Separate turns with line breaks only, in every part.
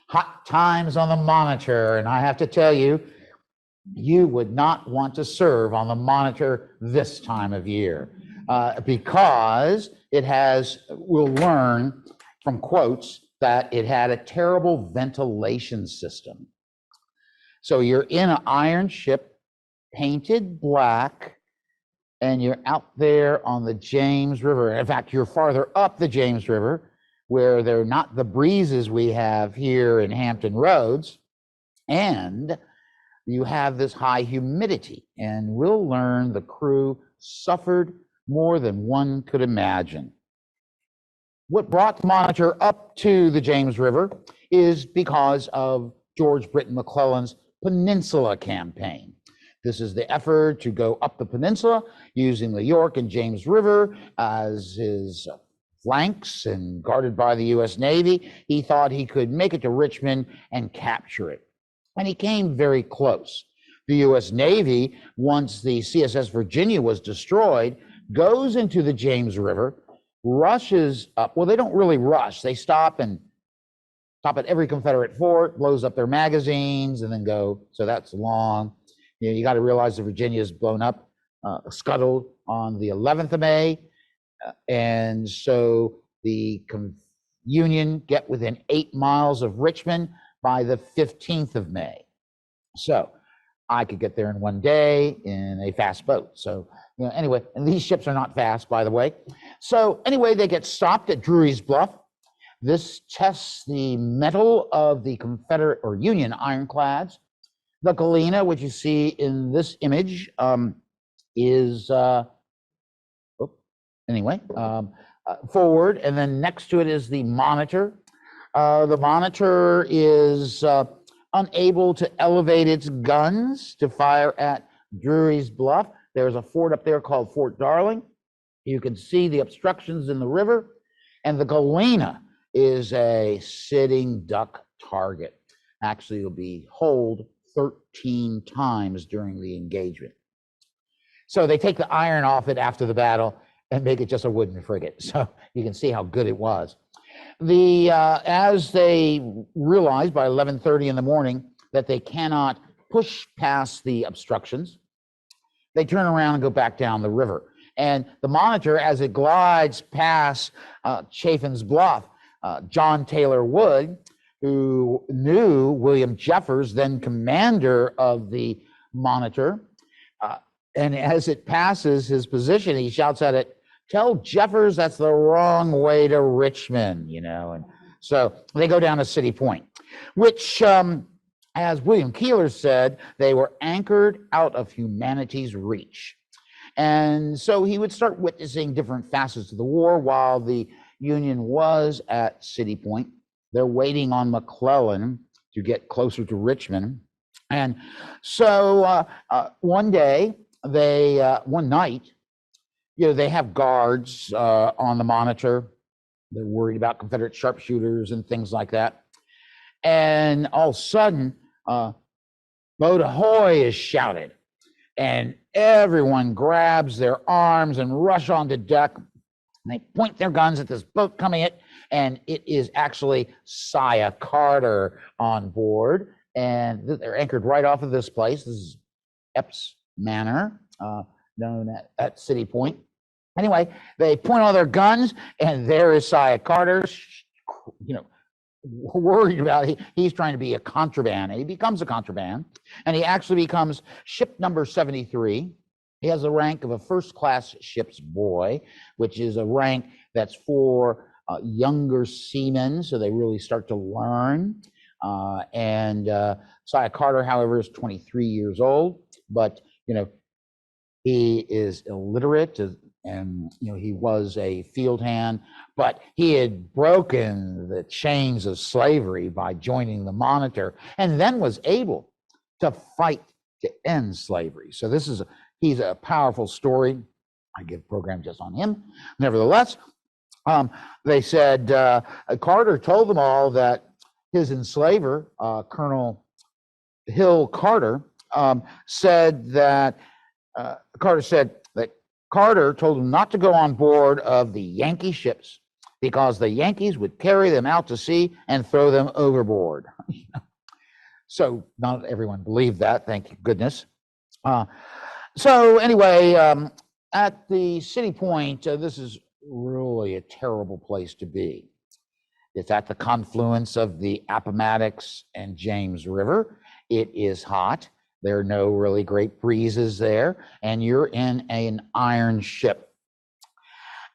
Hot times on the Monitor, and I have to tell you, you would not want to serve on the Monitor this time of year because it has, we'll learn from quotes that it had a terrible ventilation system. So you're in an iron ship, painted black, and you're out there on the James River. In fact, you're farther up the James River, where they're not the breezes we have here in Hampton Roads, and you have this high humidity. And we'll learn the crew suffered more than one could imagine. What brought the Monitor up to the James River is because of George Britton McClellan's Peninsula Campaign. This is the effort to go up the peninsula using the York and James River as his flanks and guarded by the U.S. Navy. He thought he could make it to Richmond and capture it. And he came very close. The U.S. Navy, once the CSS Virginia was destroyed, goes into the James River, rushes up. Well, they don't really rush. They stop at every Confederate fort, blows up their magazines, and then go. So that's long. You got to realize the Virginia is blown up, scuttled on the 11th of May. And so the Union get within 8 miles of Richmond by the 15th of May. So I could get there in one day in a fast boat. So, anyway, and these ships are not fast, by the way. So anyway, they get stopped at Drewry's Bluff. This tests the mettle of the Confederate or Union ironclads. The Galena, which you see in this image, is forward, and then next to it is the Monitor. The Monitor is unable to elevate its guns to fire at Drewry's Bluff. There's a fort up there called Fort Darling. You can see the obstructions in the river, and the Galena is a sitting duck target. Actually, it'll be holed 13 times during the engagement. So they take the iron off it after the battle and make it just a wooden frigate. So you can see how good it was. As they realize by 11:30 in the morning that they cannot push past the obstructions, they turn around and go back down the river. And the Monitor, as it glides past Chaffin's Bluff, John Taylor Wood, who knew William Jeffers, then commander of the Monitor, and as it passes his position, he shouts at it, "Tell Jeffers that's the wrong way to Richmond," And so they go down to City Point, which, as William Keeler said, they were anchored out of humanity's reach. And so he would start witnessing different facets of the war while the Union was at City Point. They're waiting on McClellan to get closer to Richmond. And so one night, they have guards on the Monitor. They're worried about Confederate sharpshooters and things like that. And all of a sudden, "Boat ahoy" is shouted. And everyone grabs their arms and rush onto deck. And they point their guns at this boat coming in. And it is actually Siah Carter on board. And they're anchored right off of this place. This is Epps Manor, known at City Point. Anyway, they point all their guns, and there is Siah Carter, worried about he's trying to be a contraband, and he becomes a contraband, and he actually becomes ship number 73. He has the rank of a first-class ship's boy, which is a rank that's for younger seamen, so they really start to learn. Siah Carter, however, is 23 years old, but he is illiterate, and he was a field hand, but he had broken the chains of slavery by joining the Monitor, and then was able to fight to end slavery. So he's a powerful story. I give a program just on him. Nevertheless, they said Carter told them all that his enslaver, Colonel Hill Carter, said that Carter told him not to go on board of the Yankee ships because the Yankees would carry them out to sea and throw them overboard. So not everyone believed that, thank goodness. So anyway, at the City Point, this is really a terrible place to be. It's at the confluence of the Appomattox and James River. It is hot. There are no really great breezes there, and you're in an iron ship.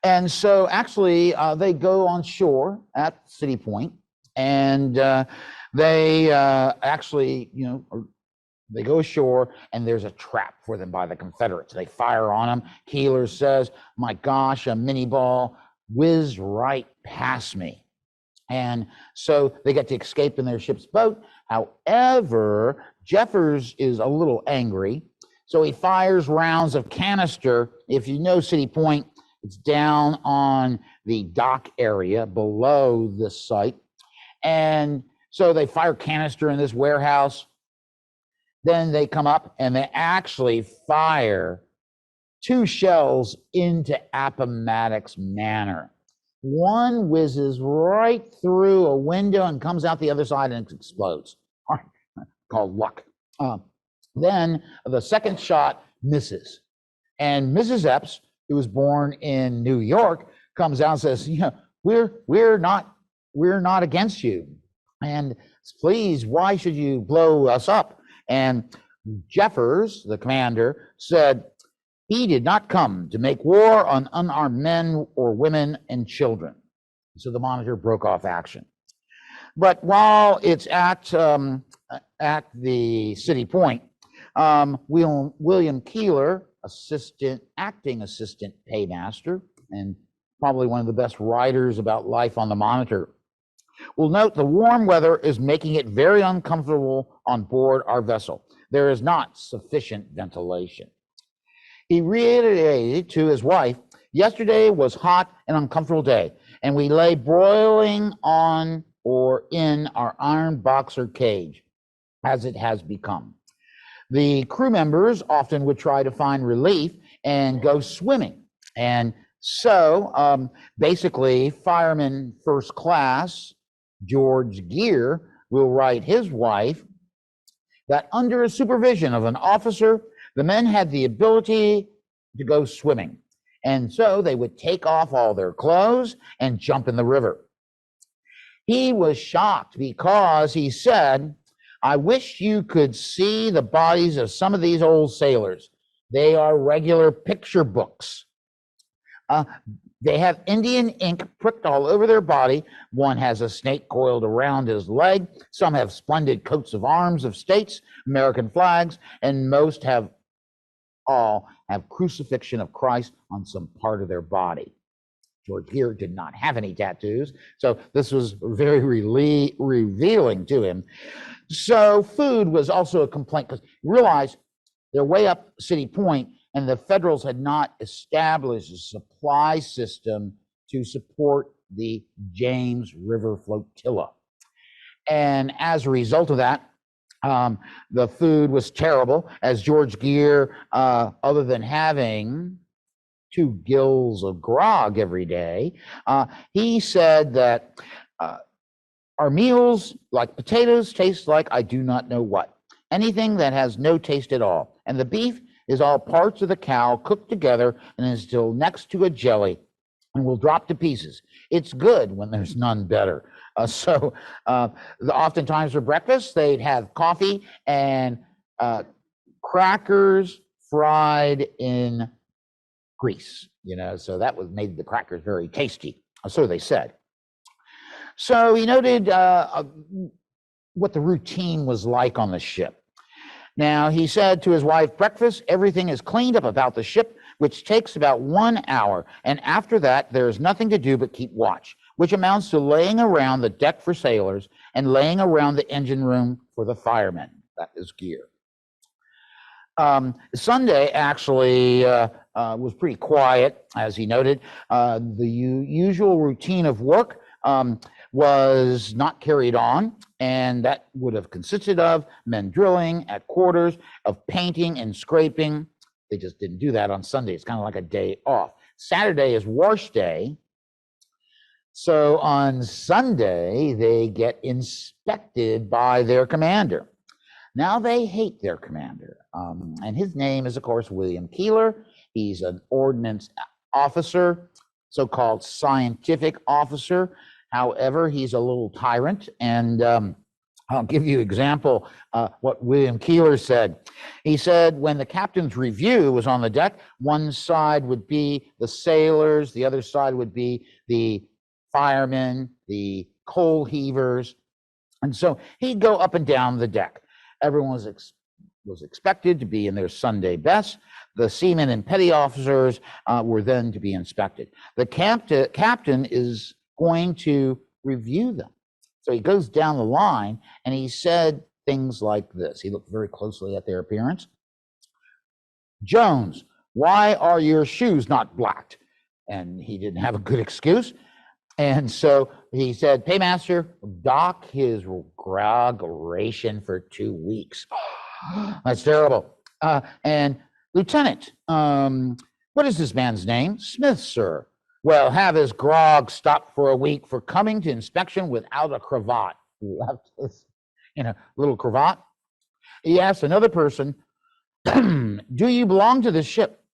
And so actually, they go on shore at City Point, and they actually, they go ashore, and there's a trap for them by the Confederates. They fire on them. Keeler says, my gosh, a mini ball whizzed right past me. And so they get to escape in their ship's boat. However, Jeffers is a little angry, so he fires rounds of canister. If you know City Point, it's down on the dock area below this site. And so they fire canister in this warehouse. Then they come up and they actually fire 2 shells into Appomattox Manor. One whizzes right through a window and comes out the other side and explodes. Called luck. Then the second shot misses. And Mrs. Epps, who was born in New York, comes out and says, we're not against you. And please, why should you blow us up? And Jeffers, the commander, said, he did not come to make war on unarmed men or women and children. So the Monitor broke off action. But while it's at the City Point, William Keeler, acting assistant paymaster, and probably one of the best writers about life on the Monitor, will note the warm weather is making it very uncomfortable on board our vessel. There is not sufficient ventilation. He reiterated to his wife, yesterday was hot and uncomfortable day, and we lay broiling on or in our iron boxer cage, as it has become. The crew members often would try to find relief and go swimming. And so basically, Fireman First Class George Gear will write his wife that under a supervision of an officer, the men had the ability to go swimming. And so they would take off all their clothes and jump in the river. He was shocked because he said, I wish you could see the bodies of some of these old sailors. They are regular picture books. They have Indian ink pricked all over their body. One has a snake coiled around his leg. Some have splendid coats of arms of states, American flags, and most all have crucifixion of Christ on some part of their body. George Gear did not have any tattoos, so this was very revealing to him. So food was also a complaint, because you realize they're way up City Point, and the Federals had not established a supply system to support the James River flotilla. And as a result of that, the food was terrible, as George Gear, other than having 2 gills of grog every day, he said that our meals, like potatoes, taste like I do not know what. Anything that has no taste at all. And the beef is all parts of the cow cooked together and is still next to a jelly and will drop to pieces. It's good when there's none better. Oftentimes for breakfast, they'd have coffee and crackers fried in grease, so that made the crackers very tasty, so they said. So he noted what the routine was like on the ship. Now, he said to his wife, breakfast, everything is cleaned up about the ship, which takes about 1 hour. And after that, there is nothing to do but keep watch, which amounts to laying around the deck for sailors and laying around the engine room for the firemen. That is Gear. Sunday actually was pretty quiet, as he noted. The usual routine of work was not carried on, and that would have consisted of men drilling at quarters, of painting and scraping. They just didn't do that on Sunday. It's kind of like a day off. Saturday is wash day, So on Sunday, they get inspected by their commander. Now they hate their commander, and his name is, of course, William Keeler. He's an ordnance officer, so-called scientific officer. However, he's a little tyrant, and I'll give you an example what William Keeler said. He said when the captain's review was on the deck, one side would be the sailors, the other side would be the firemen, the coal heavers, and so he'd go up and down the deck. Everyone was expected to be in their Sunday best. The seamen and petty officers were then to be inspected. The captain is going to review them. So he goes down the line and he said things like this. He looked very closely at their appearance. Jones, why are your shoes not blacked? And he didn't have a good excuse. And so he said, Paymaster, dock his grog ration for 2 weeks. That's terrible. And Lieutenant, what is this man's name? Smith, sir. Well, have his grog stopped for a week for coming to inspection without a cravat. He left his, little cravat. He asked another person, do you belong to this ship?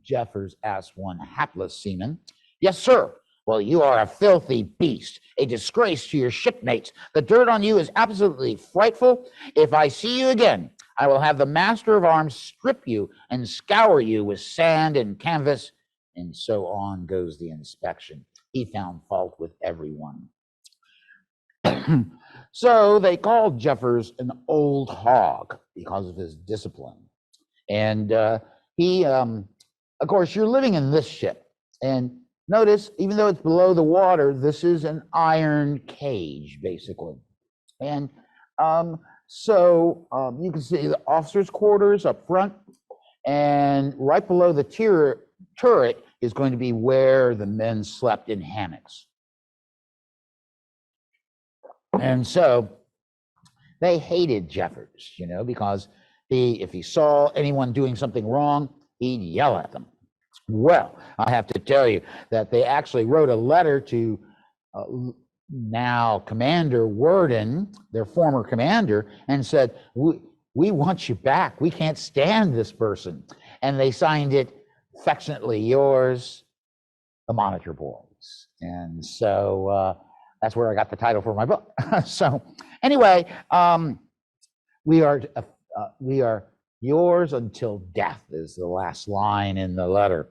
Jeffers asked one hapless seaman. Yes, sir. Well, you are a filthy beast, a disgrace to your shipmates. The dirt on you is absolutely frightful. If I see you again, I will have the master of arms strip you and scour you with sand and canvas. And so on goes the inspection. He found fault with everyone. So they called Jeffers an old hog because of his discipline. And of course, you're living in this ship. And notice, even though it's below the water, this is an iron cage, basically. And so you can see the officers' quarters up front, and right below the turret is going to be where the men slept in hammocks. And so they hated Jeffers, because if he saw anyone doing something wrong, he'd yell at them. Well, I have to tell you that they actually wrote a letter to now Commander Worden, their former commander, and said, we want you back. We can't stand this person. And they signed it, affectionately yours, the Monitor Boys. And so that's where I got the title for my book. So anyway, we are yours until death is the last line in the letter.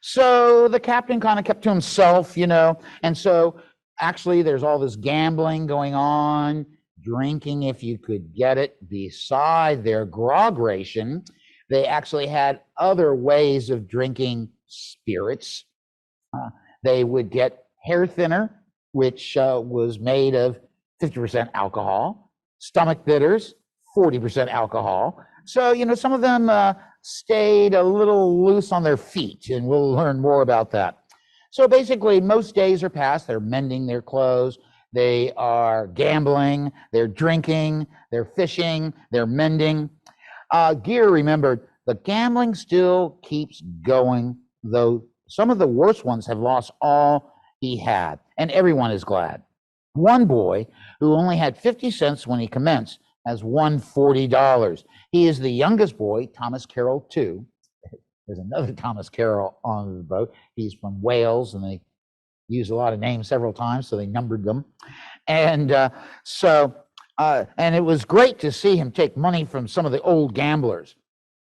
So the captain kind of kept to himself, and so actually there's all this gambling going on, drinking if you could get it. Beside their grog ration, they actually had other ways of drinking spirits. They would get hair thinner, which was made of 50% alcohol, stomach bitters, 40% alcohol. So, some of them stayed a little loose on their feet, and we'll learn more about that. So basically, most days are passed. They're mending their clothes. They are gambling. They're drinking. They're fishing. They're mending. Gear remembered, the gambling still keeps going, though some of the worst ones have lost all he had, and everyone is glad. One boy, who only had 50 cents when he commenced, has won $40. He is the youngest boy, Thomas Carroll, too. There's another Thomas Carroll on the boat. He's from Wales, and they use a lot of names several times, so they numbered them. And and it was great to see him take money from some of the old gamblers.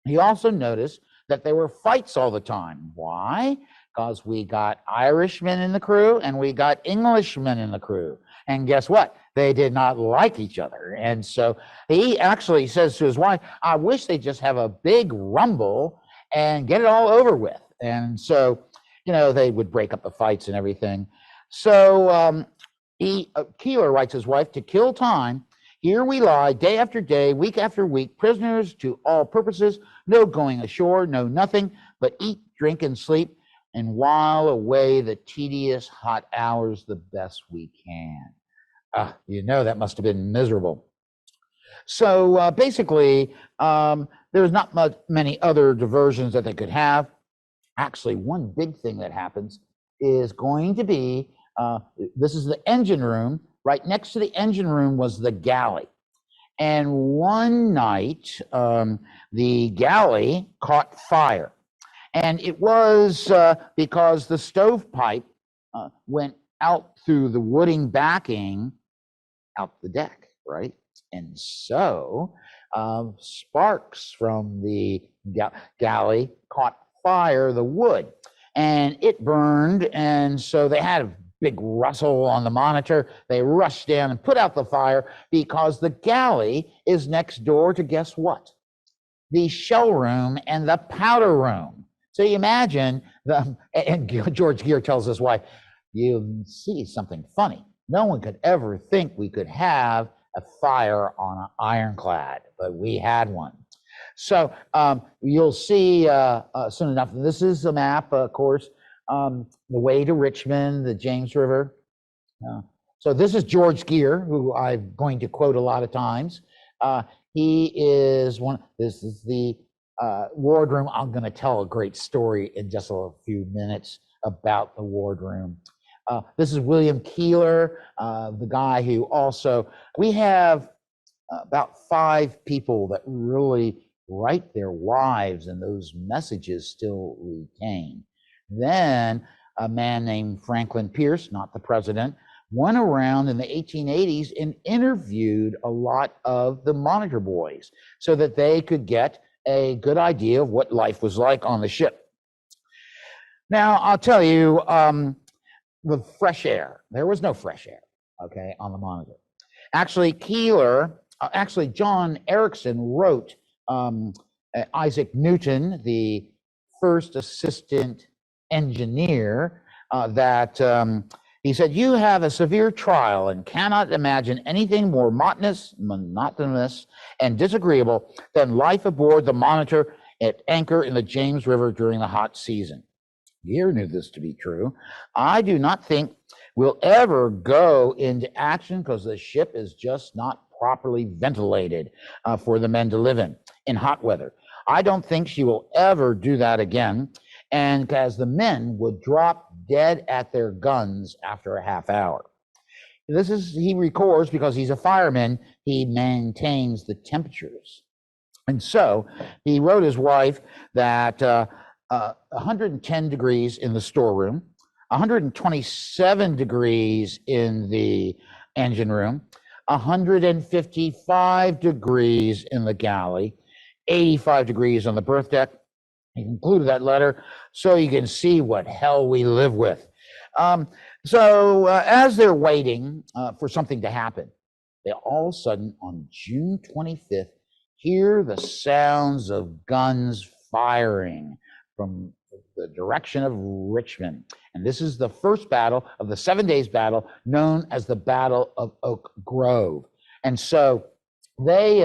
He also noticed that there were fights all the time. Why? Because we got Irishmen in the crew and we got Englishmen in the crew. And guess what? They did not like each other. And so he actually says to his wife, I wish they just have a big rumble and get it all over with. And so, they would break up the fights and everything. So Keeler writes his wife, to kill time, here we lie day after day, week after week, prisoners to all purposes, no going ashore, no nothing, but eat, drink, and sleep, and while away the tedious hot hours the best we can. That must have been miserable. So basically, there's not many other diversions that they could have. Actually, one big thing that happens is going to be This is the engine room. Right next to the engine room was the galley. And one night, the galley caught fire. And it was because the stovepipe went out through the wooding backing out the deck, right? And so sparks from the galley caught fire, the wood, and it burned. And so they had a big rustle on the Monitor. They rushed down and put out the fire because the galley is next door to, guess what? The shell room and the powder room. So you imagine, and George Gear tells us why, you see something funny. No one could ever think we could have a fire on an ironclad, but we had one. So you'll see soon enough, this is a map, of course, the way to Richmond, the James River. So this is George Gear, who I'm going to quote a lot of times. He is this is the wardroom. I'm going to tell a great story in just a few minutes about the wardroom. This is William Keeler, the guy who also, we have about 5 people that really write their wives, and those messages still retain. Then a man named Franklin Pierce, not the president, went around in the 1880s and interviewed a lot of the Monitor boys so that they could get a good idea of what life was like on the ship. Now, I'll tell you, the fresh air, there was no fresh air, okay, on the Monitor. Actually, John Erickson wrote Isaac Newton, the first assistant engineer, that he said, "You have a severe trial and cannot imagine anything more monotonous and disagreeable than life aboard the Monitor at anchor in the James River during the hot season." Gear knew this to be true. "I do not think we'll ever go into action because the ship is just not properly ventilated for the men to live in hot weather. I don't think she will ever do that again, and as the men would drop dead at their guns after a half hour." This is, he records, because he's a fireman, he maintains the temperatures. And so he wrote his wife that 110 degrees in the storeroom, 127 degrees in the engine room, 155 degrees in the galley, 85 degrees on the berth deck. He included that letter so you can see what hell we live with. So as they're waiting for something to happen, they all of a sudden on June 25th hear the sounds of guns firing from the direction of Richmond. And this is the first battle of the 7 days battle, known as the Battle of Oak Grove. And so they,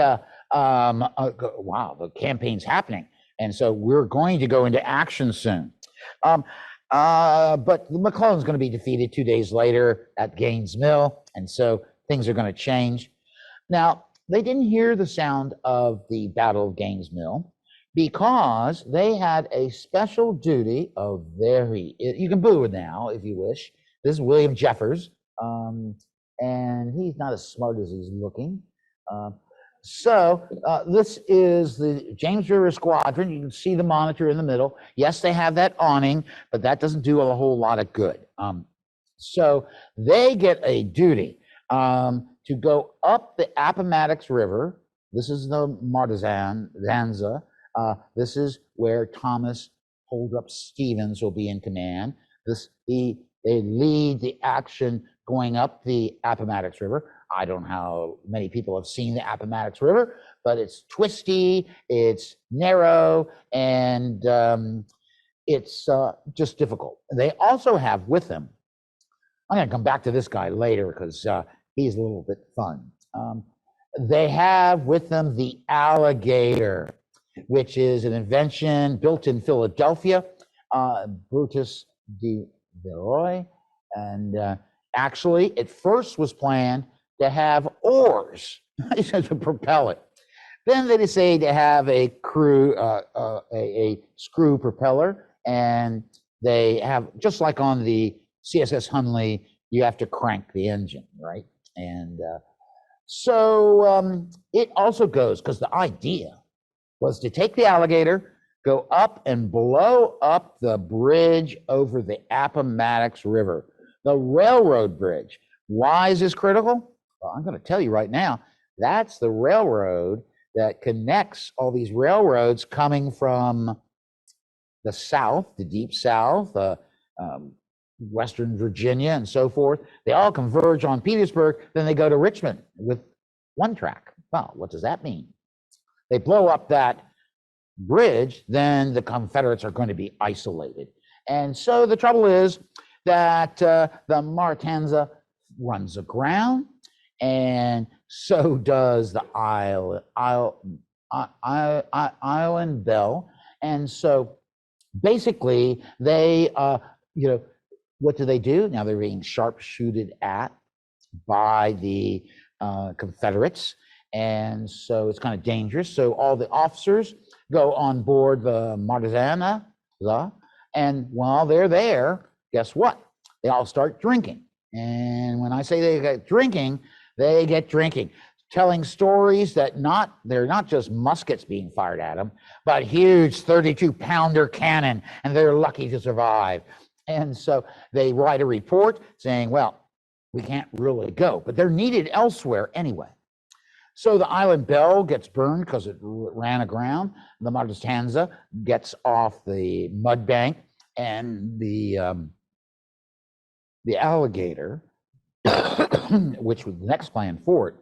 wow, the campaign's happening. And so we're going to go into action soon. But McClellan's going to be defeated 2 days later at Gaines Mill. And so things are going to change. Now, they didn't hear the sound of the Battle of Gaines Mill because they had a special duty of you can boo it now if you wish. This is William Jeffers, and he's not as smart as he's looking. So this is the James River Squadron. You can see the Monitor in the middle. Yes, they have that awning, but that doesn't do a whole lot of good. So they get a duty to go up the Appomattox River. This is the Matanza. This is where Thomas Holdrup Stevens will be in command. They lead the action going up the Appomattox River. I don't know how many people have seen the Appomattox River, but it's twisty, it's narrow, and it's just difficult. They also have with them, I'm going to come back to this guy later because he's a little bit fun. They have with them the Alligator, which is an invention built in Philadelphia, Brutus de Villoy. And actually, it first was planned to have oars to propel it. Then they decided to have a screw propeller, and they have, just like on the CSS Hunley, you have to crank the engine, right? And so it also goes, because the idea was to take the Alligator, go up and blow up the bridge over the Appomattox River, the railroad bridge. Why is this critical? Well, I'm going to tell you right now. That's the railroad that connects all these railroads coming from the South, the deep South, Western Virginia and so forth. They all converge on Petersburg, then they go to Richmond with one track. Well, what does that mean? They blow up that bridge, then the Confederates are going to be isolated. And so the trouble is that the Matanza runs aground, and so does the Island Belle. And so basically they, what do? Now they're being sharpshooted at by the Confederates. And so it's kind of dangerous. So all the officers go on board the Matanza, and while they're there, guess what? They all start drinking. And when I say they get drinking, telling stories that they're not just muskets being fired at them, but huge 32-pounder cannon, and they're lucky to survive. And so they write a report saying, well, we can't really go, but they're needed elsewhere anyway. So the Island Belle gets burned because it ran aground. The Matanza gets off the mud bank, and the Alligator, which was the next plan for it,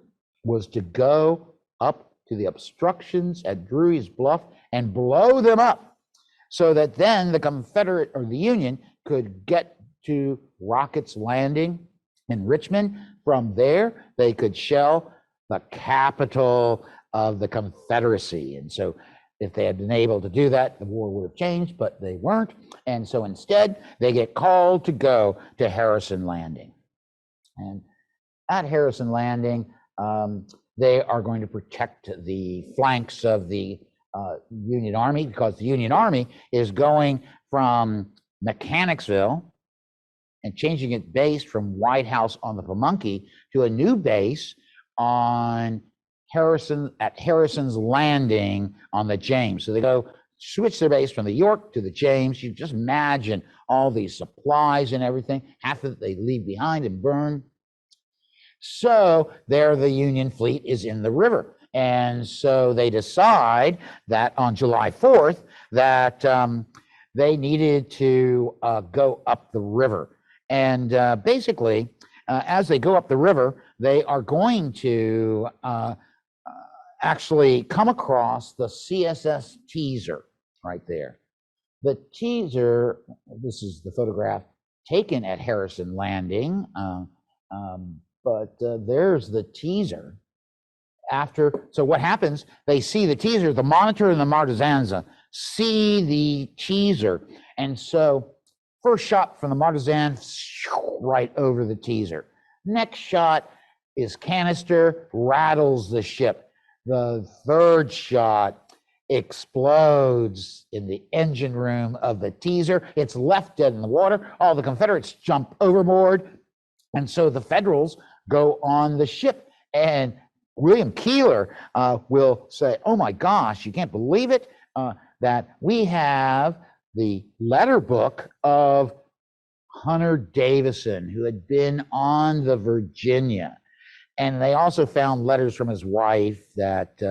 was to go up to the obstructions at Drewry's Bluff and blow them up, so that then the Confederate or the Union could get to Rocket's Landing in Richmond. From there, they could shell the capital of the Confederacy. And so if they had been able to do that, the war would have changed, but they weren't. And so instead, they get called to go to Harrison Landing. And at Harrison Landing, they are going to protect the flanks of the Union Army, because the Union Army is going from Mechanicsville and changing its base from White House on the Pamunkey to a new base on Harrison's Landing on the James. So they go switch their base from the York to the James. You just imagine all these supplies and everything. Half of it they leave behind and burn. So there the Union fleet is in the river. And so they decide that on July 4th that they needed to go up the river. And basically, as they go up the river, they are going to actually come across the CSS Teaser right there. The Teaser, this is the photograph taken at Harrison Landing, but there's the Teaser. So what happens, they see the Teaser, the Monitor and the Matanza see the Teaser. And so first shot from the Matanza, right over the Teaser. Next shot is canister, rattles the ship. The third shot explodes in the engine room of the Teaser. It's left dead in the water. All the Confederates jump overboard. And so the Federals go on the ship. And William Keeler will say, oh my gosh, you can't believe it, that we have the letter book of Hunter Davison, who had been on the Virginia. And they also found letters from his wife that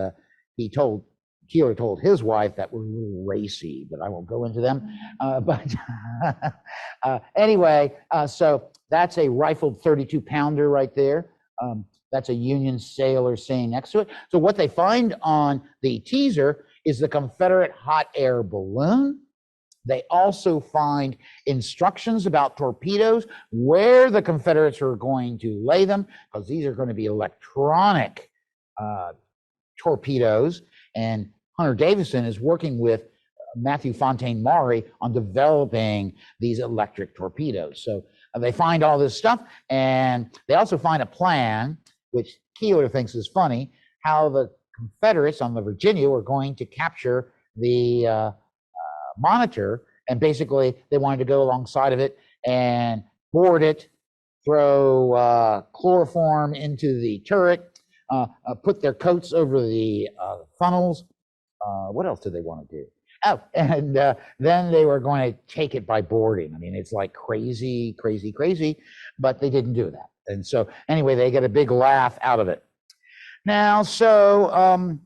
Keeler told his wife that were a little racy, but I won't go into them. Anyway, so that's a rifled 32-pounder right there. That's a Union sailor saying next to it. So what they find on the Teaser is the Confederate hot air balloon. They also find instructions about torpedoes, where the Confederates are going to lay them, because these are going to be electronic torpedoes. And Hunter Davison is working with Matthew Fontaine Maury on developing these electric torpedoes. So they find all this stuff, and they also find a plan, which Keeler thinks is funny, how the Confederates on the Virginia were going to capture the Monitor, and basically they wanted to go alongside of it and board it, throw chloroform into the turret, put their coats over the funnels. What else did they want to do? Oh, and then they were going to take it by boarding. I mean, it's like crazy, crazy, crazy, but they didn't do that. And so anyway, they get a big laugh out of it. Now, so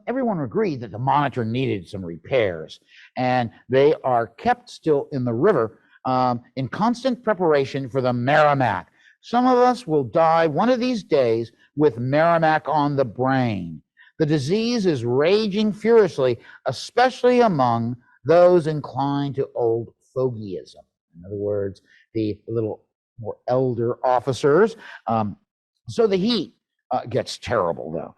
everyone agreed that the Monitor needed some repairs, and they are kept still in the river in constant preparation for the Merrimack. Some of us will die one of these days with Merrimack on the brain. The disease is raging furiously, especially among those inclined to old fogeyism. In other words, the little more elder officers. So the heat gets terrible, though.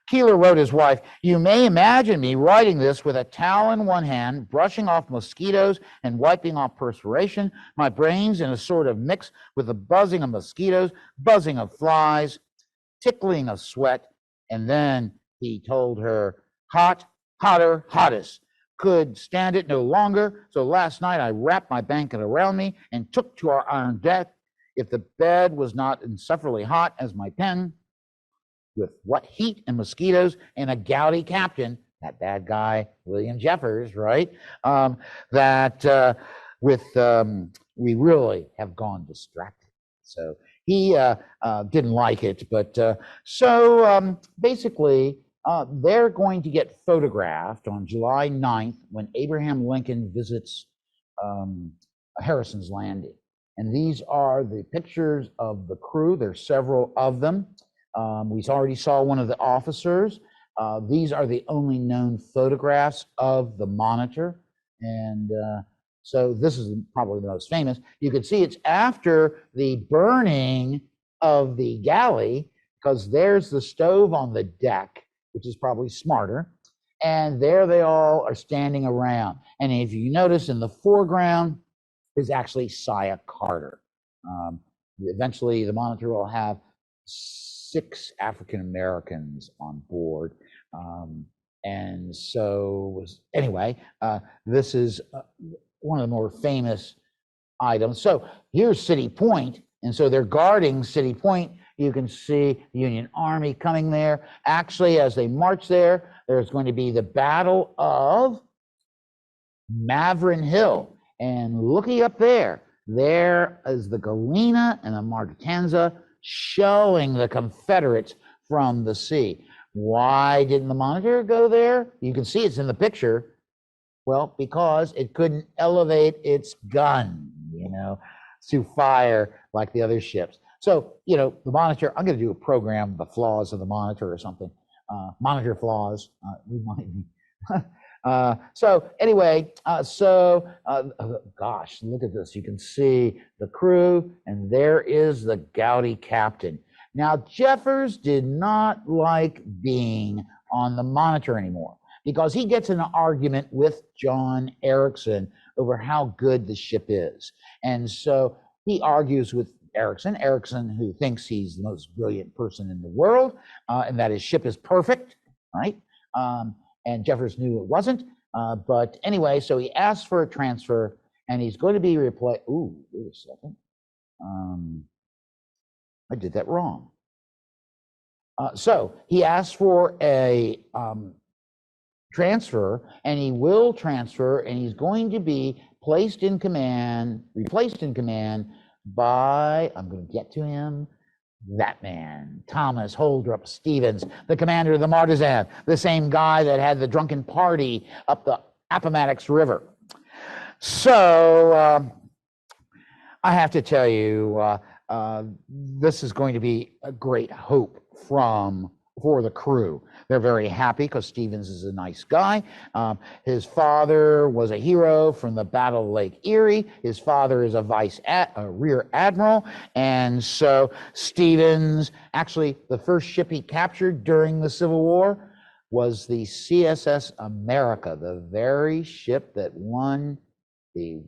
Keeler wrote his wife, "You may imagine me writing this with a towel in one hand, brushing off mosquitoes and wiping off perspiration, my brains in a sort of mix with the buzzing of mosquitoes, buzzing of flies, tickling of sweat." And then he told her, "Hot, hotter, hottest. Could stand it no longer. So last night I wrapped my blanket around me and took to our iron deck. If the bed was not insufferably hot as my pen, with what heat and mosquitoes and a gouty captain," that bad guy, William Jeffers, right? We really have gone distracted. So he didn't like it, but basically, they're going to get photographed on July 9th when Abraham Lincoln visits Harrison's Landing. And these are the pictures of the crew. There's several of them. We already saw one of the officers. These are the only known photographs of the Monitor. And so this is probably the most famous. You can see it's after the burning of the galley, because there's the stove on the deck, which is probably smarter. And there they all are standing around. And if you notice in the foreground is actually Sia Carter. Eventually, the Monitor will have 6 African Americans on board. And so, anyway, this is one of the more famous items. So here's City Point. And so they're guarding City Point. You can see the Union Army coming there. Actually, as they march there, there's going to be the Battle of Maverick Hill. And looking up there, there is the Galena and the Margatanza showing the Confederates from the sea. Why didn't the Monitor go there? You can see it's in the picture. Well, because it couldn't elevate its gun, to fire like the other ships. So, the Monitor, I'm going to do a program, the flaws of the Monitor or something. Monitor flaws, remind me. So anyway, gosh, look at this. You can see the crew, and there is the gouty captain. Now, Jeffers did not like being on the Monitor anymore because he gets in an argument with John Erickson over how good the ship is. And so he argues with Erickson, who thinks he's the most brilliant person in the world, and that his ship is perfect, right? And Jeffers knew it wasn't. But anyway, so he asked for a transfer, and he's going to be replaced. Ooh, wait a second. I did that wrong. So he asked for a transfer, and he will transfer, and he's going to be replaced in command by, I'm going to get to him, that man, Thomas Holdrup Stevens, the commander of the Martizan, the same guy that had the drunken party up the Appomattox River. So I have to tell you, this is going to be a great hope for the crew. They're very happy because Stevens is a nice guy. His father was a hero from the Battle of Lake Erie. His father is a rear admiral. And so Stevens, actually the first ship he captured during the Civil War was the CSS America, the very ship that won the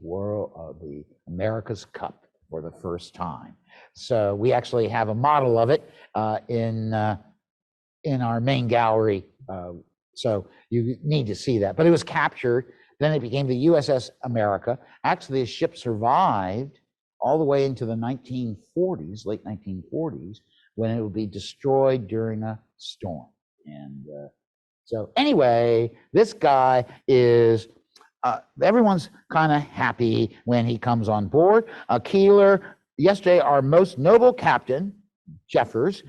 America's Cup for the first time. So we actually have a model of it in our main gallery. So you need to see that. But it was captured. Then it became the USS America. Actually, the ship survived all the way into the 1940s, late 1940s, when it would be destroyed during a storm. And so anyway, this guy is, everyone's kind of happy when he comes on board. Keeler, yesterday, our most noble captain, Jeffers,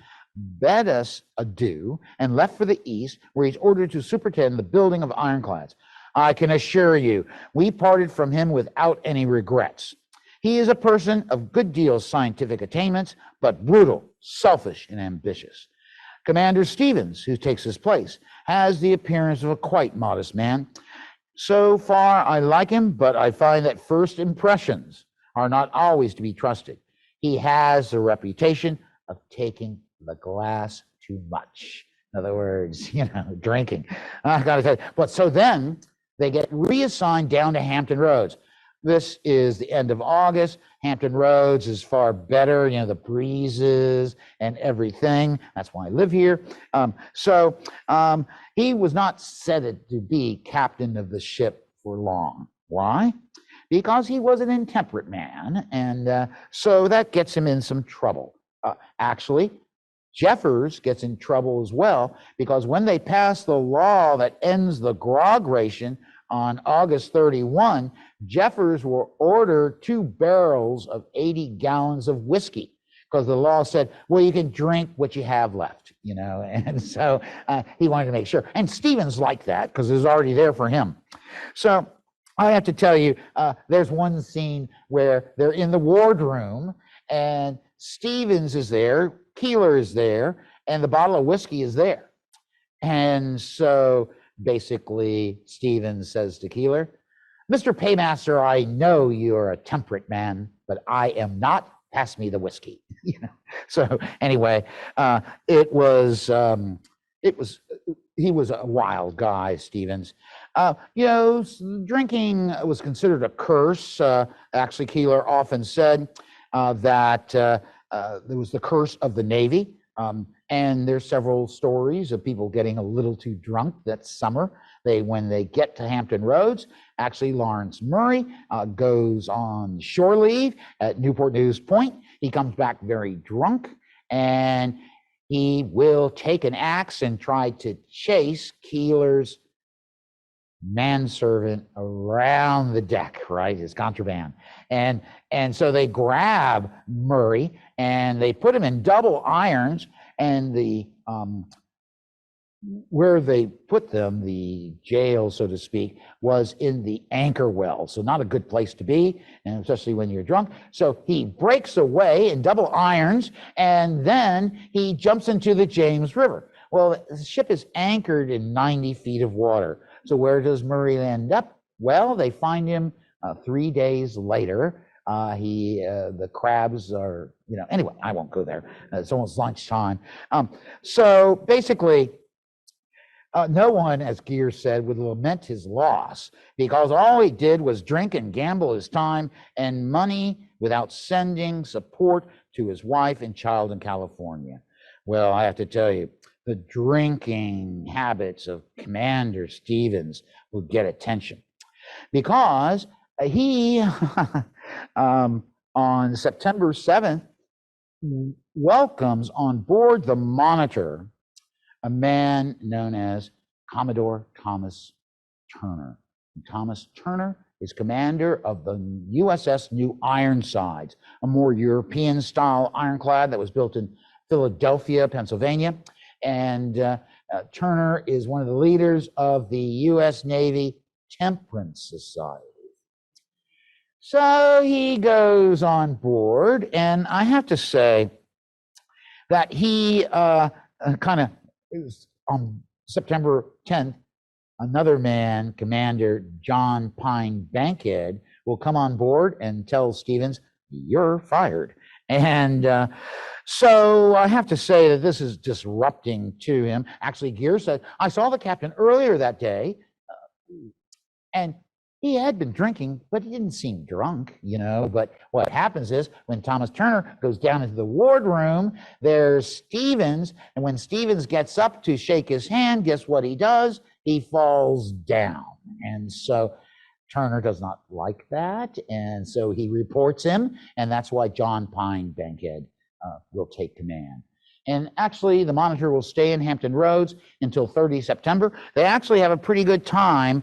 bade us adieu and left for the east, where he's ordered to superintend the building of ironclads. I can assure you, we parted from him without any regrets. He is a person of good deal of scientific attainments, but brutal, selfish, and ambitious. Commander Stevens, who takes his place, has the appearance of a quite modest man. So far, I like him, but I find that first impressions are not always to be trusted. He has the reputation of taking the glass too much. In other words, drinking. I gotta tell you. But so then they get reassigned down to Hampton Roads. This is the end of August. Hampton Roads is far better, the breezes and everything. That's why I live here. He was not set to be captain of the ship for long. Why? Because he was an intemperate man, and so that gets him in some trouble. Actually, Jeffers gets in trouble as well, because when they passed the law that ends the grog ration on August 31, Jeffers were ordered 2 barrels of 80 gallons of whiskey, because the law said, well, you can drink what you have left, and so he wanted to make sure. And Stevens liked that, because it was already there for him. So I have to tell you, there's one scene where they're in the wardroom, and Stevens is there, Keeler is there, and the bottle of whiskey is there. And so basically, Stevens says to Keeler, Mr. Paymaster, I know you're a temperate man, but I am not. Pass me the whiskey. So anyway, he was a wild guy, Stevens. Drinking was considered a curse. Actually, Keeler often said that there was the curse of the Navy. And there's several stories of people getting a little too drunk that summer. When they get to Hampton Roads, actually Lawrence Murray goes on shore leave at Newport News Point. He comes back very drunk, and he will take an axe and try to chase Keeler's manservant around the deck, right? His contraband. And so they grab Murray and they put him in double irons, and where they put them, the jail, so to speak, was in the anchor well. So not a good place to be, and especially when you're drunk. So he breaks away in double irons, and then he jumps into the James River. Well, the ship is anchored in 90 feet of water. So where does Murray end up? Well, they find him 3 days later. The crabs are, anyway, I won't go there. It's almost lunchtime. So basically, no one, as Gear said, would lament his loss, because all he did was drink and gamble his time and money without sending support to his wife and child in California. Well, I have to tell you, the drinking habits of Commander Stevens will get attention, because he, on September 7th, welcomes on board the Monitor a man known as Commodore Thomas Turner. And Thomas Turner is commander of the USS New Ironsides, a more European-style ironclad that was built in Philadelphia, Pennsylvania. And Turner is one of the leaders of the U.S. Navy Temperance Society. So he goes on board, and I have to say that he on September 10th, another man, Commander John Pine Bankhead, will come on board and tell Stevens, you're fired. And so I have to say that this is disrupting to him. Actually, Gear said, I saw the captain earlier that day, and he had been drinking, but he didn't seem drunk, But what happens is, when Thomas Turner goes down into the wardroom, there's Stevens, and when Stevens gets up to shake his hand, guess what he does? He falls down. And so Turner does not like that, and so he reports him, and that's why John Pine Bankhead will take command. And actually, the Monitor will stay in Hampton Roads until 30 September. They actually have a pretty good time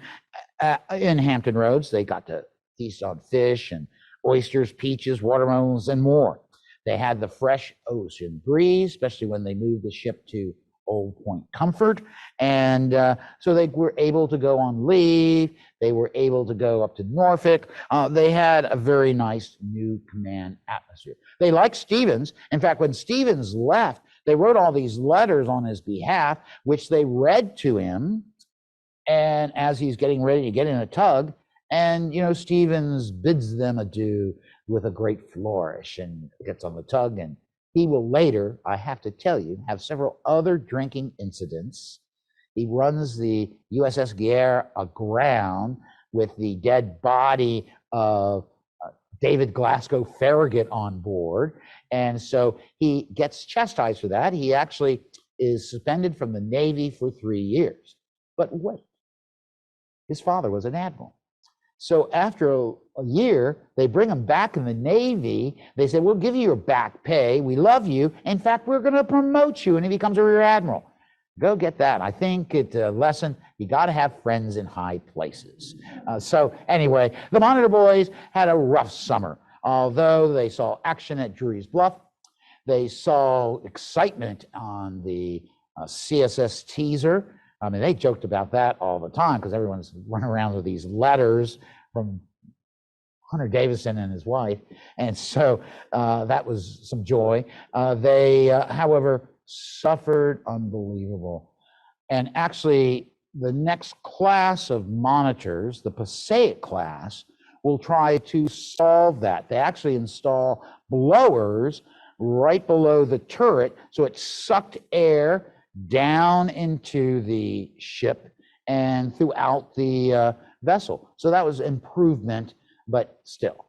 in Hampton Roads. They got to feast on fish and oysters, peaches, watermelons, and more. They had the fresh ocean breeze, especially when they moved the ship to Old Point Comfort. And so they were able to go on leave. They were able to go up to Norfolk. They had a very nice new command atmosphere. They liked Stevens. In fact, when Stevens left, they wrote all these letters on his behalf, which they read to him. And as he's getting ready to get in a tug, and, you know, Stevens bids them adieu with a great flourish and gets on the tug. And he will later, I have to tell you, have several other drinking incidents. He runs the USS Guerre aground with the dead body of David Glasgow Farragut on board. And so he gets chastised for that. He actually is suspended from the Navy for 3 years. But wait, his father was an admiral. So after a year, they bring him back in the Navy. They say, we'll give you your back pay. We love you. In fact, we're going to promote you. And he becomes a rear admiral. Go get that. I think it's a lesson. You got to have friends in high places. So anyway, the Monitor boys had a rough summer. Although they saw action at Drewry's Bluff, they saw excitement on the CSS Teaser. I mean, they joked about that all the time because everyone's running around with these letters from Hunter Davison and his wife. And so that was some joy. They, however, suffered unbelievable. And actually, the next class of monitors, the Passaic class, will try to solve that. They actually install blowers right below the turret, so it sucked air down into the ship and throughout the vessel. So that was improvement, but still,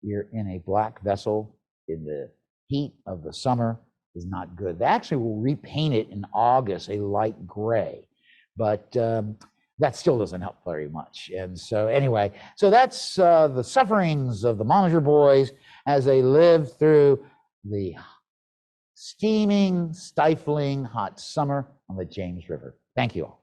you're in a black vessel in the heat of the summer is not good. They actually will repaint it in August, a light gray, but that still doesn't help very much. And so anyway, so that's the sufferings of the Monitor boys as they live through the steaming, stifling hot summer on the James River. Thank you all.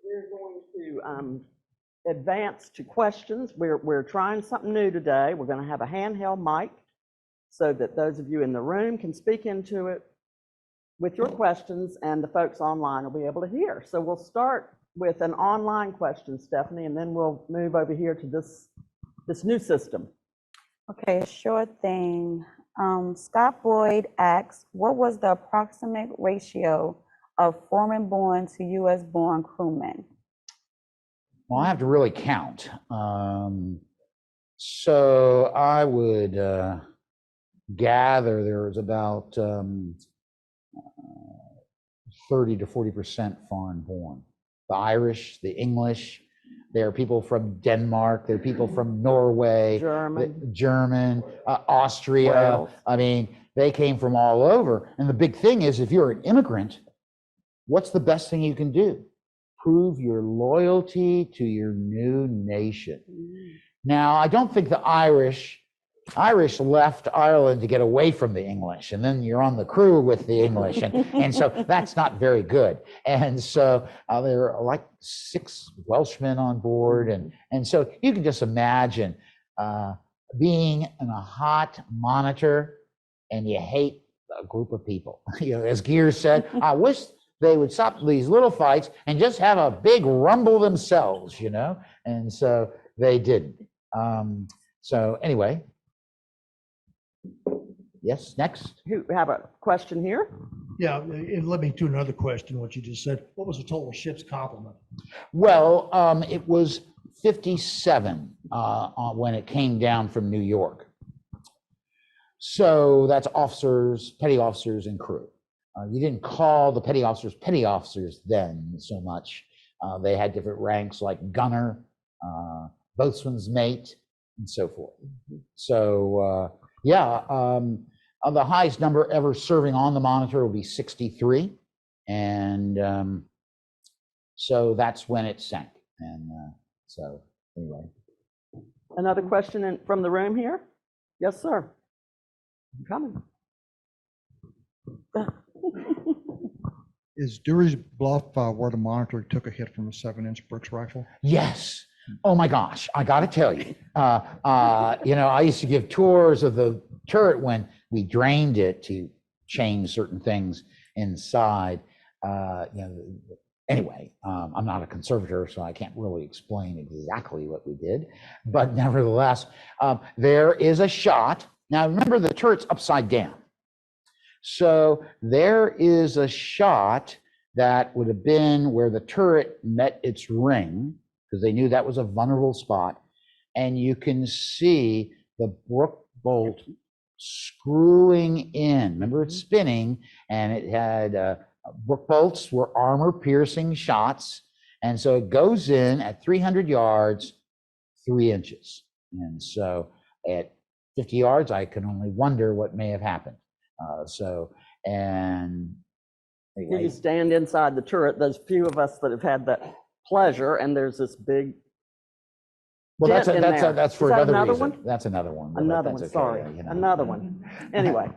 We're going to advance to questions. We're trying something new today. We're going to have a handheld mic so that those of you in the room can speak into it with your questions, and the folks online will be able to hear. So we'll start with an online question, Stephanie, and then we'll move over here to this new system.
Okay, sure thing. Scott Boyd asks, what was the approximate ratio of foreign-born to U.S.-born crewmen?
Well, I have to really count. So I would gather there was about 30 to 40% foreign-born. The Irish, the English, there are people from Denmark, there are people from Norway, German, Austria.
Wales.
I mean, they came from all over. And the big thing is, if you're an immigrant, what's the best thing you can do? Prove your loyalty to your new nation. Now, I don't think the Irish left Ireland to get away from the English, and then you're on the crew with the English, and so that's not very good. And so there are like 6 Welshmen on board, and so you can just imagine being in a hot Monitor and you hate a group of people. You know, as Gears said, I wish they would stop these little fights and just have a big rumble themselves, you know, and so they didn't. So anyway. Yes, next.
Who have a question here?
Yeah, it led me to another question, what you just said. What was the total ship's complement?
Well, it was 57 when it came down from New York. So that's officers, petty officers, and crew. You didn't call the petty officers then so much. They had different ranks like gunner, boatswain's mate, and so forth. So yeah, The highest number ever serving on the Monitor will be 63. And so that's when it sank. And so anyway.
Another question from the room here? Yes, sir. I'm coming.
Is Drewry's Bluff where the Monitor took a hit from a 7-inch Brooks rifle?
Yes. Oh my gosh, I got to tell you, I used to give tours of the turret when we drained it to change certain things inside. Anyway, I'm not a conservator, so I can't really explain exactly what we did. But nevertheless, there is a shot. Now, remember, the turret's upside down. So there is a shot that would have been where the turret met its ring, because they knew that was a vulnerable spot. And you can see the brook bolt screwing in. Remember, it's spinning, and it had brook bolts were armor-piercing shots. And so it goes in at 300 yards, 3 inches. And so at 50 yards, I can only wonder what may have happened. Anyway.
You stand inside the turret. There's few of us that have had that pleasure, and there's this big.
Well, that's for another reason.
One?
That's another one.
Another one. Okay, sorry, another one. Anyway.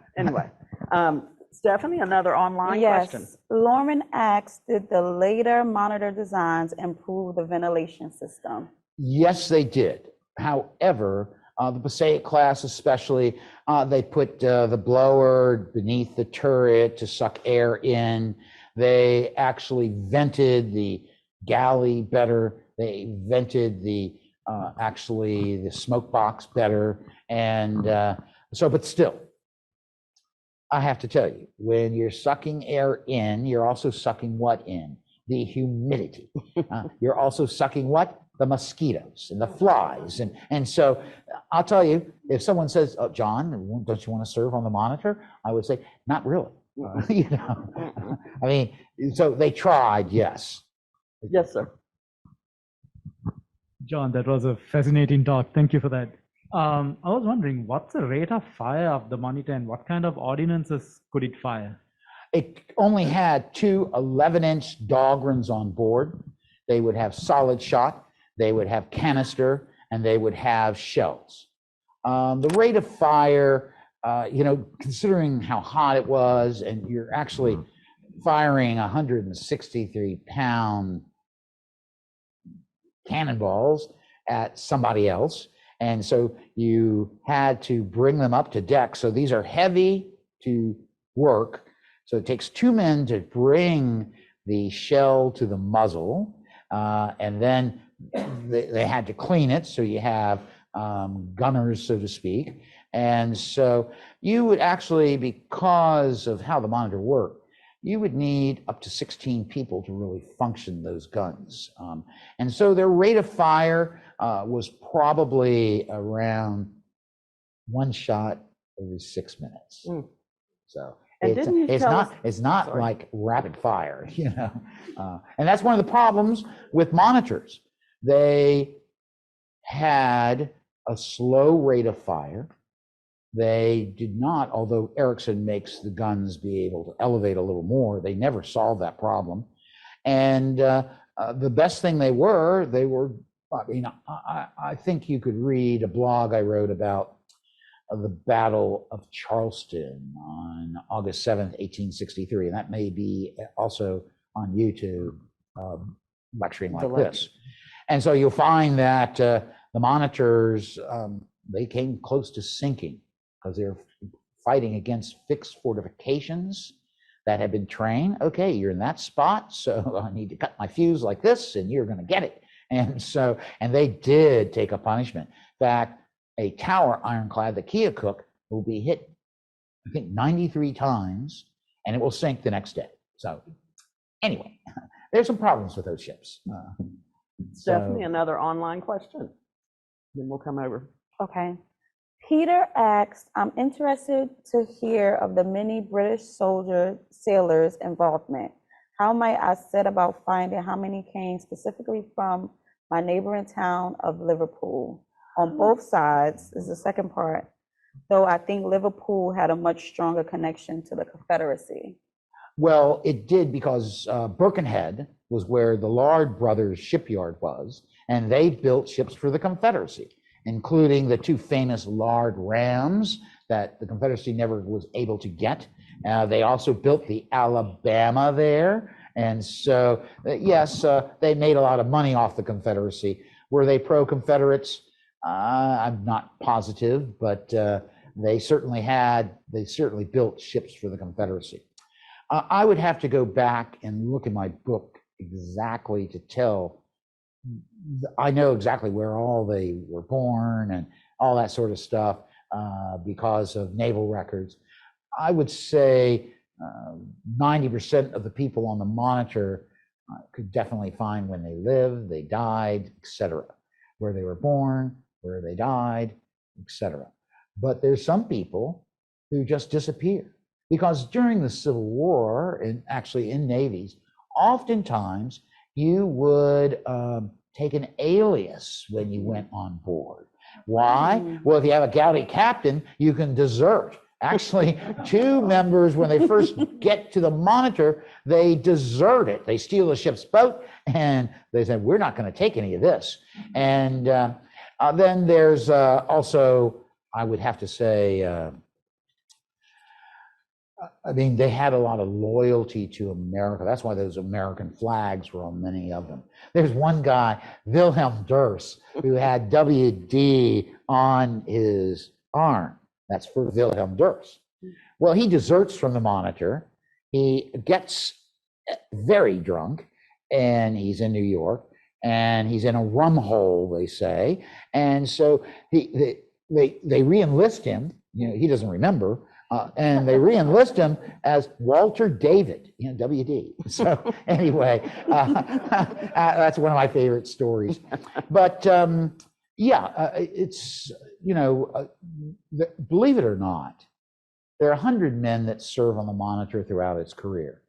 Stephanie, another online question.
Yes. Lauren asks, did the later Monitor designs improve the ventilation system?
Yes, they did. However, the Passaic class especially, they put the blower beneath the turret to suck air in. They actually vented the galley better. They vented the smoke box better. And but still, I have to tell you, when you're sucking air in, you're also sucking what in? The humidity. You're also sucking what? The mosquitoes and the flies. And so I'll tell you, if someone says, oh, John, don't you want to serve on the Monitor? I would say, not really. I mean, so they tried, yes.
Yes, sir.
John, that was a fascinating talk. Thank you for that. I was wondering, what's the rate of fire of the Monitor and what kind of ordinances could it fire?
It only had 2 11-inch Dahlgrens on board. They would have solid shot, they would have canister, and they would have shells. The rate of fire, considering how hot it was, and you're actually firing 163-pound cannonballs at somebody else. And so you had to bring them up to deck. So these are heavy to work. So it takes 2 men to bring the shell to the muzzle. And then they had to clean it. So you have gunners, so to speak. And so you would actually, because of how the Monitor worked, you would need up to 16 people to really function those guns. And so their rate of fire was probably around 1 shot every 6 minutes. So it's not like rapid fire, and that's one of the problems with monitors. They had a slow rate of fire. They did not, although Erickson makes the guns be able to elevate a little more, they never solved that problem. And the best thing they were, I think you could read a blog I wrote about the Battle of Charleston on August 7th, 1863. And that may be also on YouTube, lecturing like this. And so you'll find that the monitors, they came close to sinking because they're fighting against fixed fortifications that had been trained. Okay, you're in that spot, so I need to cut my fuse like this, and you're going to get it. And so, and they did take a punishment. In fact, a tower ironclad, the Keokuk, will be hit, I think, 93 times, and it will sink the next day. So anyway, there's some problems with those ships.
Stephanie, another online question. Then we'll come over.
Okay. Peter asks, I'm interested to hear of the many British sailors' involvement. How might I set about finding how many came specifically from my neighboring town of Liverpool? On both sides is the second part. though I think Liverpool had a much stronger connection to the Confederacy.
Well, it did because Birkenhead was where the Lard Brothers shipyard was, and they built ships for the Confederacy, including the two famous Lard Rams that the Confederacy never was able to get. They also built the Alabama there. And so, yes, they made a lot of money off the Confederacy. Were they pro-Confederates? I'm not positive, but they certainly built ships for the Confederacy. I would have to go back and look in my book exactly to tell. I know exactly where all they were born and all that sort of stuff because of naval records. I would say 90% of the people on the Monitor could definitely find when they lived, they died, etc., where they were born, where they died, etc. But there's some people who just disappear because during the Civil War, and actually in navies, oftentimes you would take an alias when you went on board. Why? Well, if you have a galley captain, you can desert. Actually, two members, when they first get to the Monitor, they desert it. They steal the ship's boat, and they said, we're not going to take any of this. And then there's also, I would have to say, I mean, they had a lot of loyalty to America. That's why those American flags were on many of them. There's one guy, Wilhelm Dirks, who had WD on his arm. That's for Wilhelm Dirks. Well, he deserts from the Monitor. He gets very drunk, and he's in New York, and he's in a rum hole, they say. And so they re-enlist him. You know, he doesn't remember. And they re-enlist him as Walter David, you know, WD. So anyway, that's one of my favorite stories. But yeah, it's, you know, believe it or not, there are 100 men that serve on the Monitor throughout its career.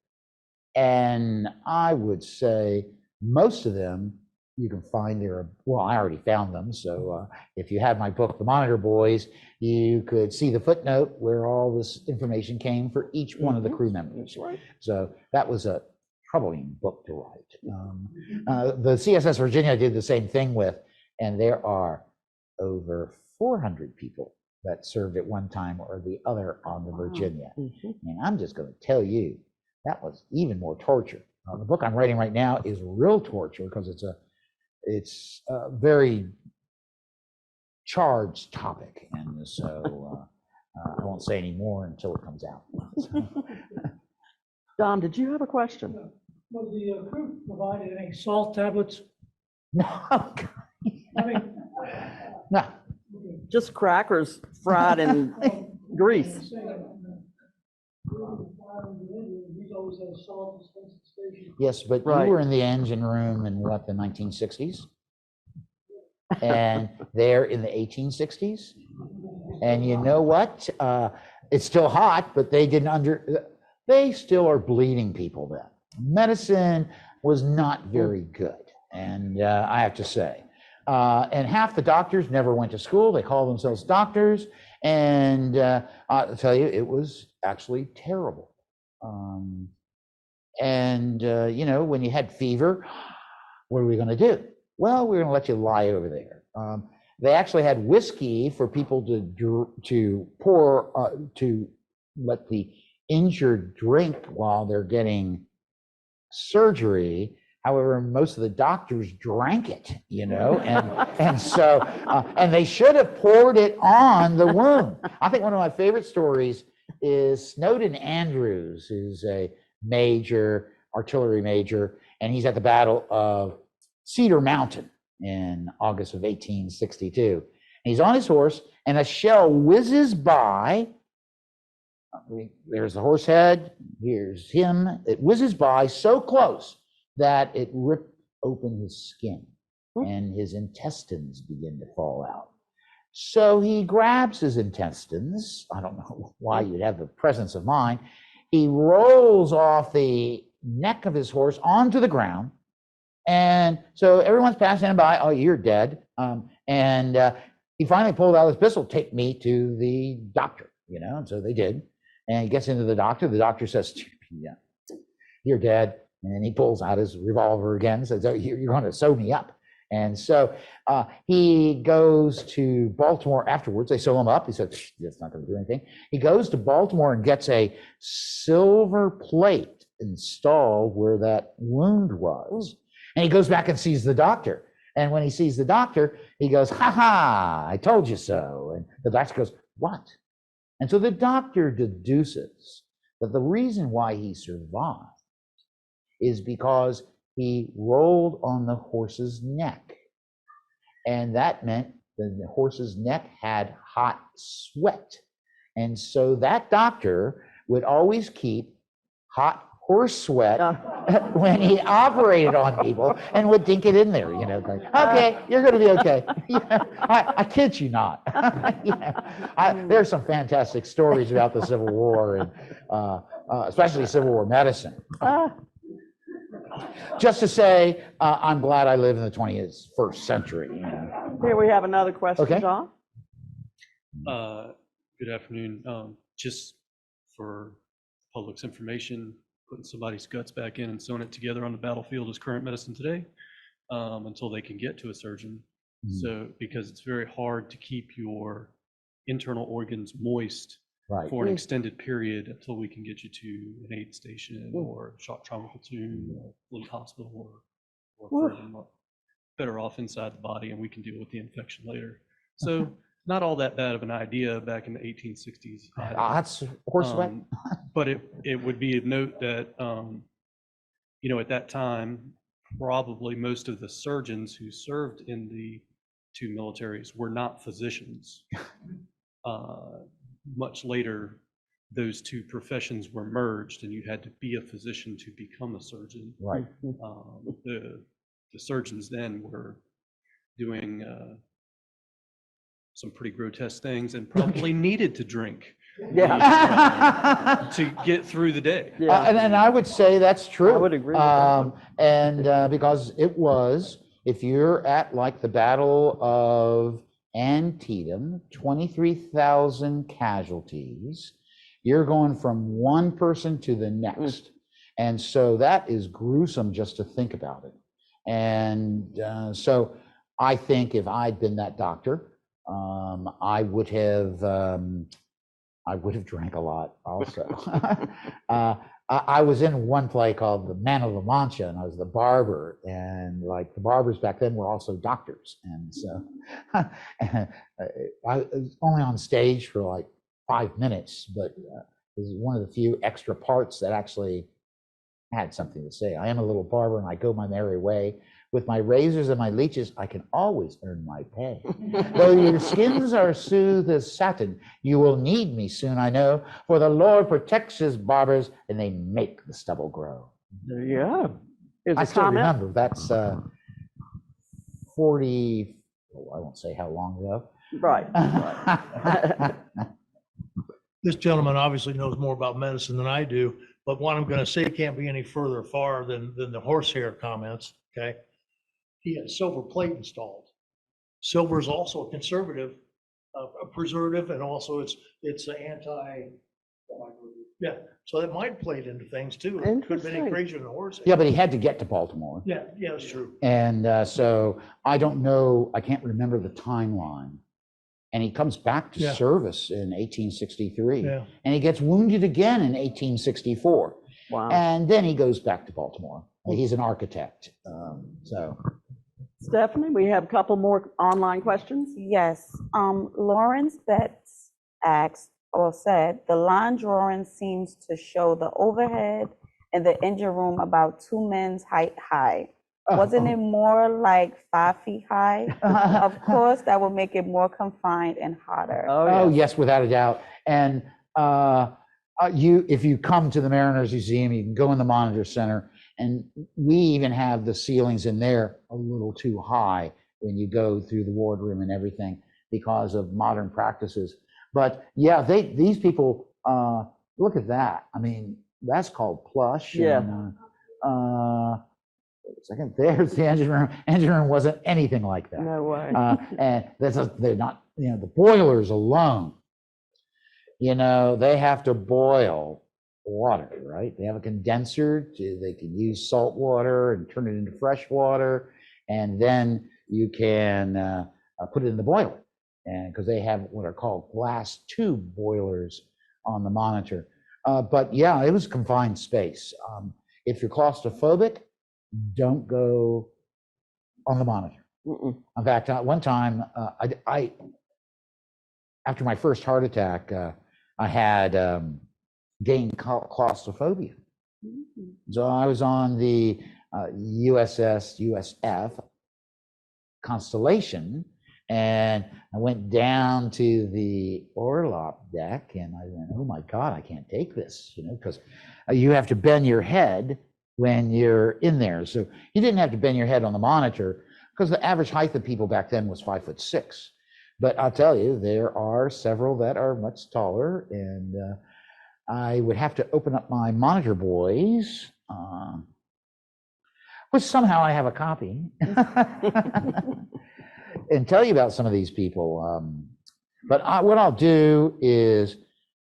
And I would say most of them you can find there. Well, I already found them. So if you had my book, The Monitor Boys, you could see the footnote where all this information came for each one of the crew members.
Right.
So that was a troubling book to write. The CSS Virginia did the same thing with, and there are over 400 people that served at one time or the other on the Virginia. And I'm just going to tell you, that was even more torture. The book I'm writing right now is real torture because it's a very charged topic, and so I won't say any more until it comes out.
Dom, did you have a question?
Was the crew provided any salt tablets?
No,
I mean,
no.
Just crackers fried in grease.
Yes, but
Right.
you were in the engine room in what, the 1960s? And they're in the 1860s? And you know what? It's still hot, but they still are bleeding people then. Medicine was not very good, and I have to say. And half the doctors never went to school. They call themselves doctors. And I'll tell you, it was actually terrible. You know, when you had fever, what are we going to do? Well, we're going to let you lie over there. They actually had whiskey for people to pour, to let the injured drink while they're getting surgery. However, most of the doctors drank it, you know, and so they should have poured it on the wound. I think one of my favorite stories is Snowden Andrews, who's a major, artillery major, and he's at the Battle of Cedar Mountain in August of 1862. And he's on his horse, and a shell whizzes by. There's the horse head, here's him. It whizzes by so close that it ripped open his skin, and his intestines begin to fall out. So he grabs his intestines. I don't know why you'd have the presence of mind. He rolls off the neck of his horse onto the ground. And so everyone's passing him by. Oh, you're dead. he finally pulled out his pistol, take me to the doctor, and so they did. And he gets into the doctor says, yeah, you're dead. And then he pulls out his revolver again, says, oh, you're going to sew me up. And so he goes to Baltimore afterwards. They sew him up. He said, that's not going to do anything. He goes to Baltimore and gets a silver plate installed where that wound was. And he goes back and sees the doctor. And when he sees the doctor, he goes, ha ha, I told you so. And the doctor goes, what? And so the doctor deduces that the reason why he survived is because he rolled on the horse's neck. And that meant that the horse's neck had hot sweat. And so that doctor would always keep hot horse sweat when he operated on people and would dink it in there, like, okay, you're going to be okay. I kid you not. There's some fantastic stories about the Civil War and especially Civil War medicine. Just to say, I'm glad I live in the 21st century.
Here we have another question,
Okay.
John.
Good afternoon. Just for public's information, putting somebody's guts back in and sewing it together on the battlefield is current medicine today, until they can get to a surgeon. So, because it's very hard to keep your internal organs moist
Right.
for an extended period until we can get you to an aid station or shock trauma platoon or little hospital or further, better off inside the body, and we can deal with the infection later. So not all that bad of an idea back in the 1860s.
That's horse sweat.
But it would be a note that, at that time, probably most of the surgeons who served in the two militaries were not physicians. Much later, those two professions were merged, and you had to be a physician to become a surgeon.
Right.
The surgeons then were doing some pretty grotesque things and probably needed to drink to get through the day.
Yeah.
And I would say that's true.
I would agree with that.
And because it was, if you're at like the Battle of Antietam, 23,000 casualties, you're going from one person to the next. And so that is gruesome just to think about it. And so I think if I'd been that doctor, I would have drank a lot also. I was in one play called The Man of La Mancha, and I was the barber, and like the barbers back then were also doctors. And so I was only on stage for like 5 minutes, but it was one of the few extra parts that actually had something to say. I am a little barber and I go my merry way. With my razors and my leeches, I can always earn my pay. Though your skins are smooth as satin, you will need me soon, I know, for the Lord protects his barbers and they make the stubble grow.
There you go. Here's
I
a
still
comment.
remember, that's 40, I won't say how long ago.
Right.
This gentleman obviously knows more about medicine than I do, but what I'm going to say can't be any further far than the horsehair comments, okay? He had silver plate installed. Silver is also a conservative, a preservative, and also it's an yeah, so that might play into things too. It could have been any
Interesting.
crazier than horsehair.
Yeah, but he had to get to Baltimore.
Yeah, that's true.
And so I don't know, I can't remember the timeline. And he comes back to
Yeah.
service in 1863.
Yeah.
And he gets wounded again in 1864.
Wow.
And then he goes back to Baltimore. He's an architect. So
Stephanie, we have a couple more online questions.
Yes, Lawrence Betts asked or said, the line drawing seems to show the overhead and the engine room about 2 men's height high. Wasn't it more like 5 feet high? Of course, that would make it more confined and hotter.
Oh, yes, without a doubt. And if you come to the Mariners Museum, you can go in the Monitor Center, and we even have the ceilings in there a little too high when you go through the wardroom and everything because of modern practices. But yeah, these people, look at that. I mean, that's called plush.
Yeah.
And, second, there's the engine room. Engine room wasn't anything like that.
No way.
And they're not, the boilers alone, they have to boil water, right? They have a condenser, they can use salt water and turn it into fresh water, and then you can put it in the boiler. And because they have what are called glass tube boilers on the Monitor. But yeah, it was confined space. If you're claustrophobic, don't go on the Monitor. In fact, one time, I after my first heart attack, I had gained claustrophobia. So I was on the USF Constellation, and I went down to the orlop deck, and I went, oh my God, I can't take this, because you have to bend your head when you're in there. So you didn't have to bend your head on the Monitor, because the average height of people back then was 5'6". But I'll tell you, there are several that are much taller, and I would have to open up my Monitor boys, which somehow I have a copy, and tell you about some of these people. But what I'll do is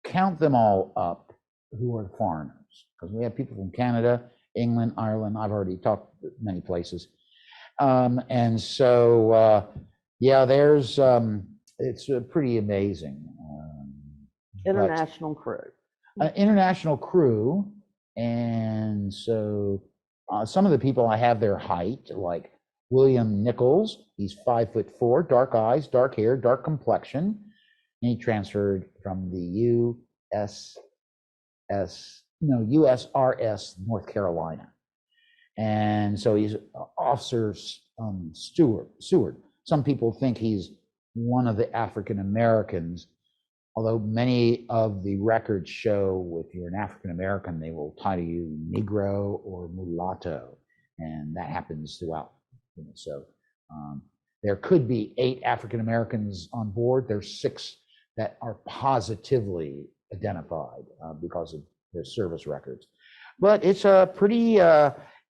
count them all up who are foreigners, because we have people from Canada, England, Ireland. I've already talked many places. And so, yeah, there's, it's pretty amazing.
International crew.
International crew. And so some of the people I have their height, like William Nichols, he's 5'4", dark eyes, dark hair, dark complexion. And he transferred from the USRS North Carolina. And so he's officer steward. Some people think he's one of the African Americans, although many of the records show if you're an African American, they will title you Negro or mulatto, and that happens throughout. So there could be 8 African Americans on board. There's 6 that are positively identified because of their service records. But it's a pretty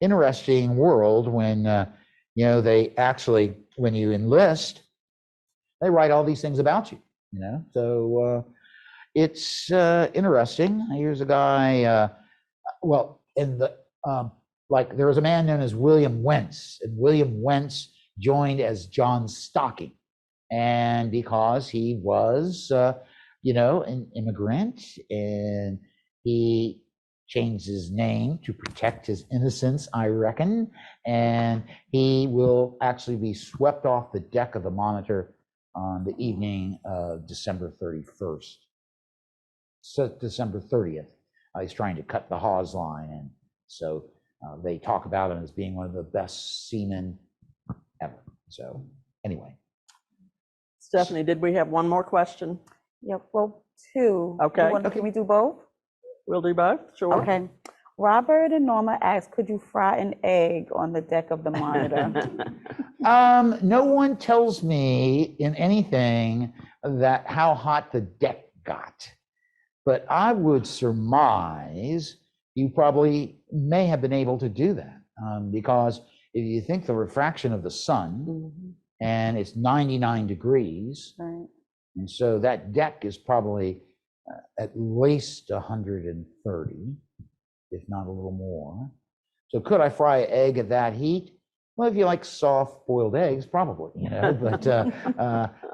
interesting world when they actually, when you enlist, they write all these things about you. So it's interesting. Here's a guy. There was a man known as William Wentz, and William Wentz joined as John Stocking, and because he was, an immigrant, and he changed his name to protect his innocence, I reckon, and he will actually be swept off the deck of the Monitor on the evening of December 31st. So December 30th, he's trying to cut the hawse line, and so they talk about him as being one of the best seamen ever. So anyway.
Stephanie, did we have one more question?
Yep, well, 2.
Okay.
Can we do both?
We'll do both, sure.
Okay. Robert and Norma asked, could you fry an egg on the deck of the Monitor?
No one tells me in anything that how hot the deck got, but I would surmise you probably may have been able to do that because if you think the refraction of the sun, and it's 99 degrees,
Right.
and so that deck is probably at least 130, if not a little more. So could I fry an egg at that heat? Well, if you like soft boiled eggs, probably, but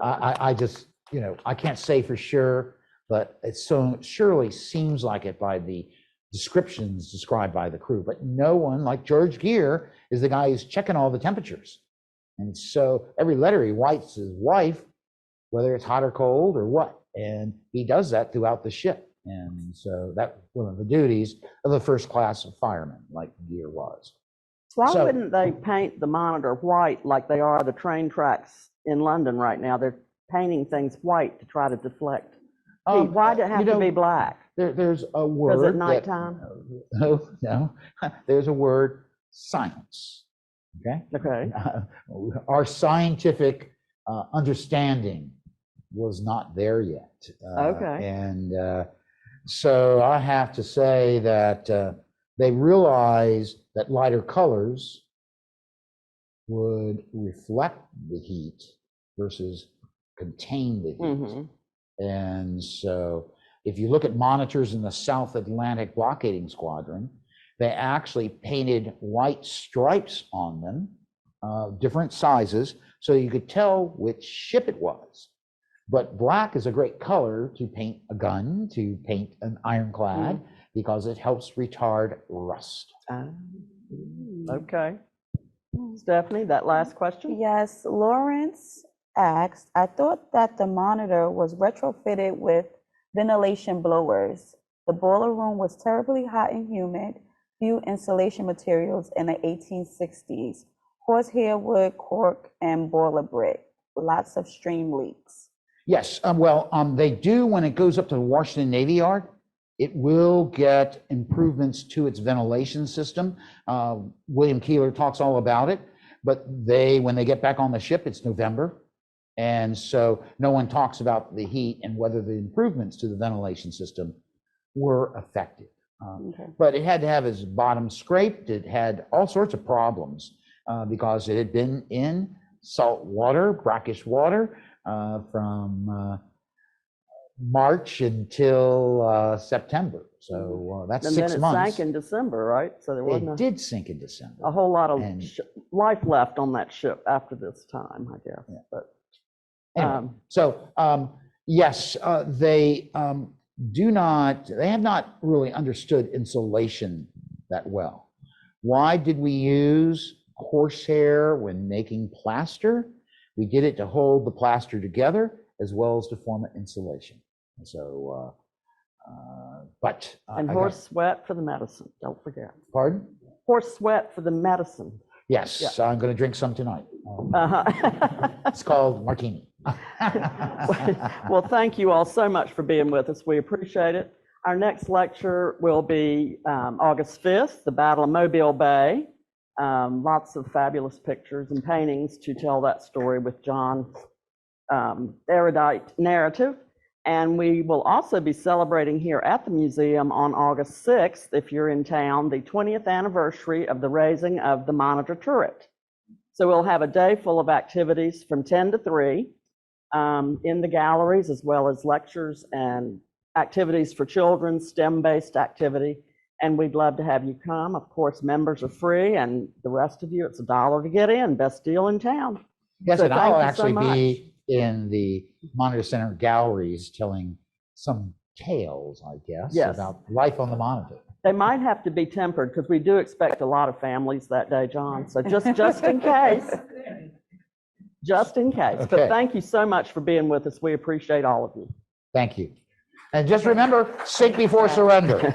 I just, I can't say for sure, but it so surely seems like it by the descriptions described by the crew. But no one, like George Gear, is the guy who's checking all the temperatures. And so every letter he writes his wife, whether it's hot or cold or what, and he does that throughout the ship. And so that's one of the duties of the first class of firemen, like Gear was.
Why wouldn't they paint the Monitor white like they are the train tracks in London right now? They're painting things white to try to deflect heat. Why did it have to be black?
There's a word.
Because at nighttime?
No. There's a word, science. Okay?
Okay.
Our scientific understanding was not there yet.
Okay.
And so I have to say that they realize that lighter colors would reflect the heat versus contain the heat.
Mhm.
And so if you look at monitors in the South Atlantic blockading squadron, they actually painted white stripes on them, different sizes, so you could tell which ship it was. But black is a great color to paint a gun, to paint an ironclad, because it helps retard rust.
Okay. Stephanie, that last question?
Yes, Lawrence asked, I thought that the Monitor was retrofitted with ventilation blowers. The boiler room was terribly hot and humid, few insulation materials in the 1860s, horsehair wood, cork, and boiler brick, lots of stream leaks.
Yes, they do when it goes up to the Washington Navy Yard. It will get improvements to its ventilation system. William Keeler talks all about it, but when they get back on the ship, it's November. And so no one talks about the heat and whether the improvements to the ventilation system were effective. But it had to have its bottom scraped. It had all sorts of problems because it had been in salt water, brackish water from March until September. So that's 6 months.
And then it sank in December, right? So there wasn't
It did sink in December.
a whole lot of
And-
life left on that ship after this time, I guess.
Yeah.
But
Anyway, yes, they have not really understood insulation that well. Why did we use horsehair when making plaster? We did it to hold the plaster together as well as to form an insulation. So,
and horse sweat for the medicine, don't forget.
Pardon?
Horse sweat for the medicine.
Yes, I'm going to drink some tonight.
Uh-huh.
It's called martini.
Well, thank you all so much for being with us. We appreciate it. Our next lecture will be August 5th, the Battle of Mobile Bay. Lots of fabulous pictures and paintings to tell that story with John's erudite narrative. And we will also be celebrating here at the museum on August 6th, if you're in town, the 20th anniversary of the raising of the Monitor turret. So we'll have a day full of activities from 10 to 3 in the galleries, as well as lectures and activities for children, STEM-based activity. And we'd love to have you come. Of course, members are free, and the rest of you, it's $1 to get in. Best deal in town.
Yes,
So
and
thank
I'll
you so
actually
much.
be in the Monitor Center galleries telling some tales, I guess,
Yes.
about life on the Monitor.
They might have to be tempered because we do expect a lot of families that day, John. So just in case, just in case.
Okay.
But thank you so much for being with us. We appreciate all of you.
Thank you. And just remember, sink before surrender.